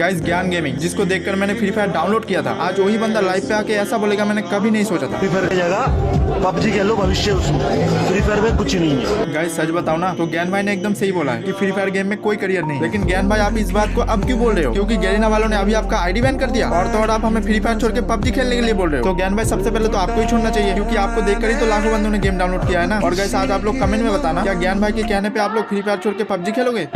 Guys ज्ञान gaming, जिसको देखकर मैंने फ्री फायर डाउनलोड किया था, आज वही बंदा लाइव पे आके ऐसा बोलेगा, मैंने कभी नहीं सोचा था। फ्री फायर की जगह पबजी खेलो, भविष्य उसमें। फ्री फायर में कुछ नहीं है। गाइस सच बताओ ना तो ज्ञान भाई ने एकदम सही बोला है कि फ्री फायर गेम में कोई करियर नहीं। लेकिन ज्ञान भाई आप इस बात को अब क्यों बोल रहे हो? क्योंकि गैरीना वालों ने अभी आपका आईडी बैन कर दिया और तो और आप हमें फ्री फायर छोड़ के पबजी खेलने के लिए बोल रहे हो। तो ज्ञान भाई सबसे पहले तो आपको ही छोड़ना चाहिए, क्योंकि आपको देखकर ही तो लाखों बंदों ने गेम डाउनलोड किया है ना। और गाइस आज आप लोग कमेंट में बताना क्या ज्ञान भाई के कहने पे आप लोग फ्री फायर छोड़ के पबजी खेलोगे?